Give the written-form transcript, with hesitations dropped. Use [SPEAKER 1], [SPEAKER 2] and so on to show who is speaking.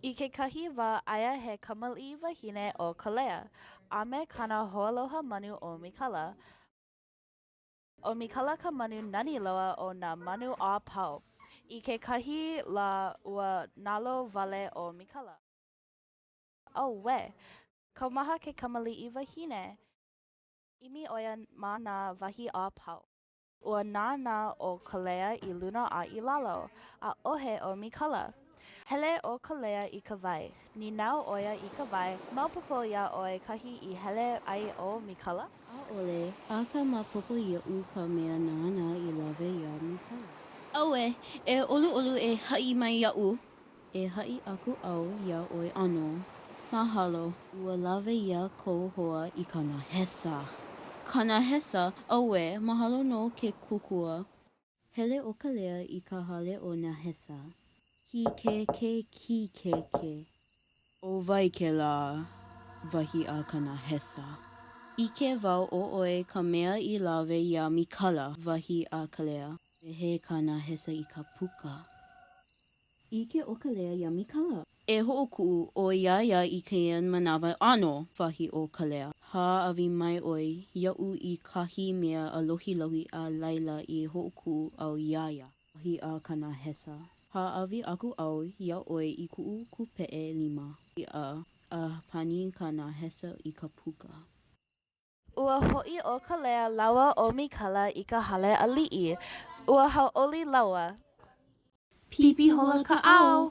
[SPEAKER 1] I ke kahi wā aia he kamaliʻi wahine o Kalea, a me kana hoaloha manu o Mikala. O Mikala ka manu nani loa o nā manu a pau. I ke kahi la ua nalo wale o Mikala. Oh we, kaumaha ke kamaliʻi wahine. Imi oia ma nā wahi a pau. Ua nanā o Kalea I luna a I lalo, a ohe o Mikala. Hele o Kalea I ka wai. Ni nau oia I ka wai, maupopo ia oi kahi I hele ai o Mikala.
[SPEAKER 2] ʻAʻole, a ka mapopo iaʻu ka mea nānā I lawe ia Mikala.
[SPEAKER 3] Aue, e ʻoluʻolu e haʻi mai iaʻu.
[SPEAKER 2] E haʻi aku au ia ʻoe ʻano. Mahalo, ua lawe ia kou hoa I kana hesa.
[SPEAKER 3] Kana hesa, aue, mahalo no ke kukua.
[SPEAKER 2] Hele o Kalea I ka hale o nā hesa. Ki ke.
[SPEAKER 3] O wai ke la, wahi a kana hesa. Ike wau o oe ka mea I lawe ia Mikala, wahi a Kalea. E he kana hesa I ka puka.
[SPEAKER 2] Ike o Kalea ia Mikala.
[SPEAKER 3] E hoʻokuʻu o iaia I keia manawa ʻano, wahi o Kalea. Haʻawi mai oi, iaʻu I kahi mea a lohilohi a laila I hoʻokuʻu au iaia.
[SPEAKER 2] Wahi a kana hesa. Haʻawi aku au ia ʻoe I kuʻu kupeʻe 5. I a pani kana hesa I ka puka.
[SPEAKER 1] Ua hoʻi o Kalea lawa o Mikala I ka hale aliʻi. Ua hauʻoli lawa.
[SPEAKER 2] Pipi hola ka au!